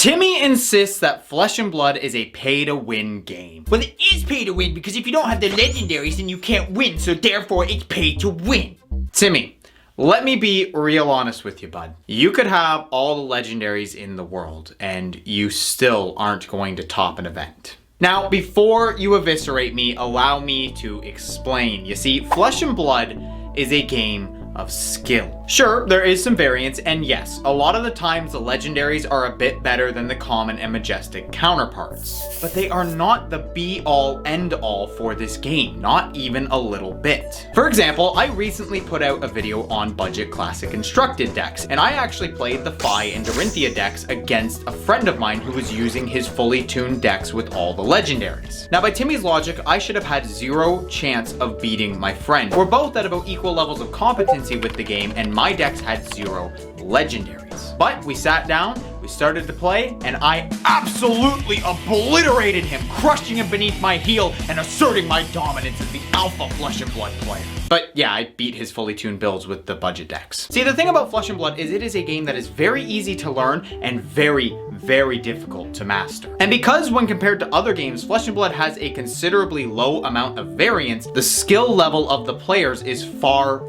Timmy insists that Flesh and Blood is a pay-to-win game. Well, it is pay to win because if you don't have the legendaries, then you can't win, so therefore it's pay to win. Timmy, let me be real honest with you, bud. You could have all the legendaries in the world, and you still aren't going to top an event. Now, before you eviscerate me, allow me to explain. You see, Flesh and Blood is a game of skill. Sure, there is some variance, and yes, a lot of the times the legendaries are a bit better than the common and majestic counterparts. But they are not the be-all, end-all for this game, not even a little bit. For example, I recently put out a video on budget classic constructed decks, and I actually played the Phi and Dorinthia decks against a friend of mine who was using his fully tuned decks with all the legendaries. Now, by Timmy's logic, I should have had zero chance of beating my friend. We're both at about equal levels of competency with the game, and my decks had zero legendaries. But we sat down, we started to play, and I absolutely obliterated him, crushing him beneath my heel and asserting my dominance as the alpha Flesh and Blood player. But yeah, I beat his fully tuned builds with the budget decks. See, the thing about Flesh and Blood is it is a game that is very easy to learn and very, very difficult to master. And because when compared to other games, Flesh and Blood has a considerably low amount of variance, the skill level of the players is far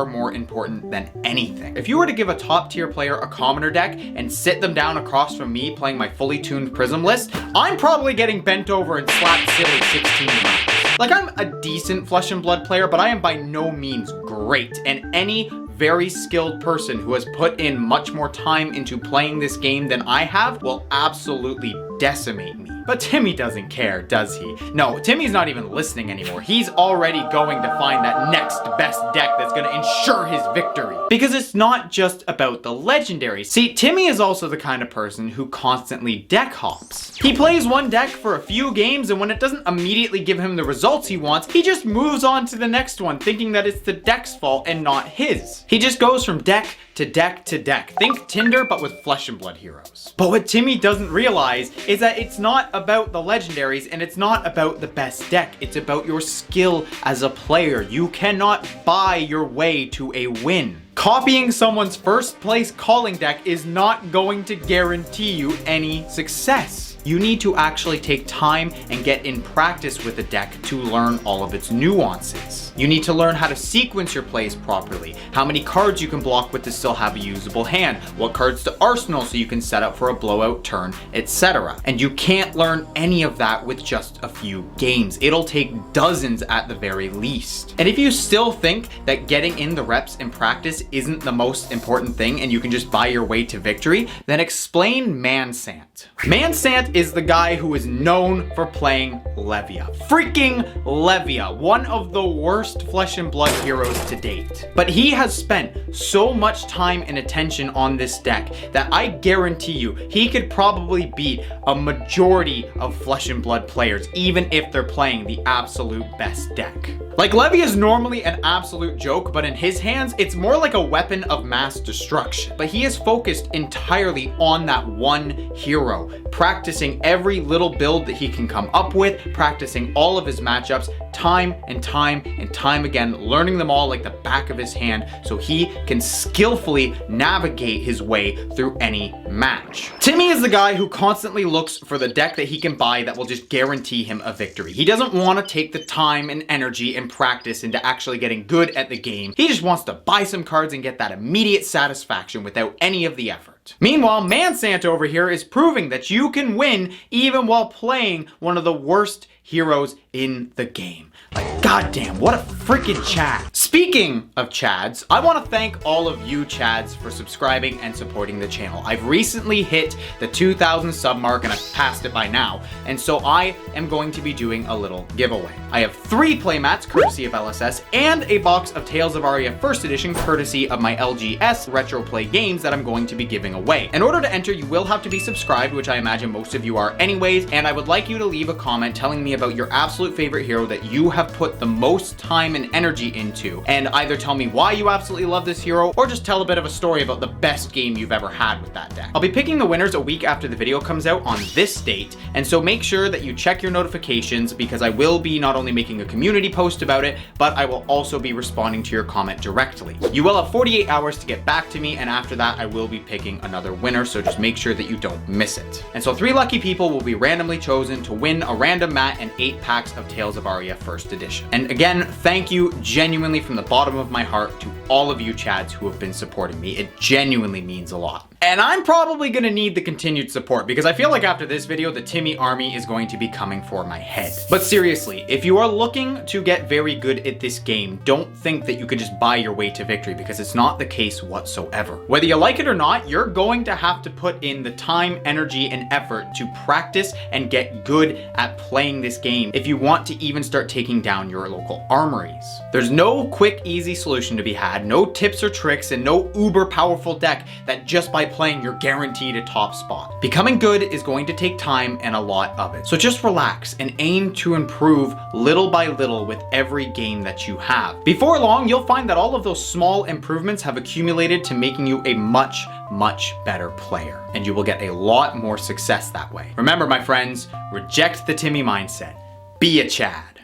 more important than anything. If you were to give a top tier player a commoner deck and sit them down across from me playing my fully tuned Prism list, I'm probably getting bent over and slapped silly 16 times. Like, I'm a decent Flesh and Blood player, but I am by no means great, and any very skilled person who has put in much more time into playing this game than I have will absolutely decimate me. But Timmy doesn't care, does he? No, Timmy's not even listening anymore. He's already going to find that next best deck that's gonna ensure his victory. Because it's not just about the legendaries. See, Timmy is also the kind of person who constantly deck hops. He plays one deck for a few games, and when it doesn't immediately give him the results he wants, he just moves on to the next one, thinking that it's the deck's fault and not his. He just goes from deck to deck to deck. Think Tinder, but with Flesh and Blood heroes. But what Timmy doesn't realize is that it's not about the legendaries, and it's not about the best deck. It's about your skill as a player. You cannot buy your way to a win. Copying someone's first place calling deck is not going to guarantee you any success. You need to actually take time and get in practice with the deck to learn all of its nuances. You need to learn how to sequence your plays properly, how many cards you can block with to still have a usable hand, what cards to arsenal so you can set up for a blowout turn, etc. And you can't learn any of that with just a few games. It'll take dozens at the very least. And if you still think that getting in the reps and practice isn't the most important thing and you can just buy your way to victory, then explain Mansant. Mansant is the guy who is known for playing Levia. Freaking Levia, one of the worst Flesh and Blood heroes to date. But he has spent so much time and attention on this deck that I guarantee you he could probably beat a majority of Flesh and Blood players, even if they're playing the absolute best deck. Like, Levia is normally an absolute joke, but in his hands, it's more like a weapon of mass destruction. But he is focused entirely on that one hero, practicing every little build that he can come up with, practicing all of his matchups time and time again, learning them all like the back of his hand so he can skillfully navigate his way through any match. Timmy is the guy who constantly looks for the deck that he can buy that will just guarantee him a victory. He doesn't want to take the time and energy and practice into actually getting good at the game. He just wants to buy some cards and get that immediate satisfaction without any of the effort. Meanwhile, Mansant over here is proving that you can win even while playing one of the worst heroes in the game. Like, goddamn, what a freaking Chad. Speaking of Chads, I want to thank all of you Chads for subscribing and supporting the channel. I've recently hit the 2,000 sub mark and I've passed it by now, and so I am going to be doing a little giveaway. I have 3 playmats courtesy of LSS and a box of Tales of Aria First Edition courtesy of my LGS Retro Play games that I'm going to be giving away. In order to enter, you will have to be subscribed, which I imagine most of you are anyways, and I would like you to leave a comment telling me about your absolute favorite hero that you have put the most time and energy into, and either tell me why you absolutely love this hero, or just tell a bit of a story about the best game you've ever had with that deck. I'll be picking the winners a week after the video comes out on this date, and so make sure that you check your notifications, because I will be not only making a community post about it, but I will also be responding to your comment directly. You will have 48 hours to get back to me, and after that I will be picking another winner, so just make sure that you don't miss it. And so 3 lucky people will be randomly chosen to win a random mat and 8 packs of Tales of Aria First Edition. And again, thank you genuinely from the bottom of my heart to all of you Chads who have been supporting me. It genuinely means a lot. And I'm probably gonna need the continued support, because I feel like after this video, the Timmy army is going to be coming for my head. But seriously, if you are looking to get very good at this game, don't think that you can just buy your way to victory, because it's not the case whatsoever. Whether you like it or not, you're going to have to put in the time, energy, and effort to practice and get good at playing this game if you want to even start taking down your local armories. There's no quick, easy solution to be had, no tips or tricks, and no uber powerful deck that just by playing you're guaranteed a top spot. Becoming good is going to take time and a lot of it. So just relax and aim to improve little by little with every game that you have. Before long, you'll find that all of those small improvements have accumulated to making you a much better player, and you will get a lot more success that way. Remember, my friends, reject the Timmy mindset. Be a Chad.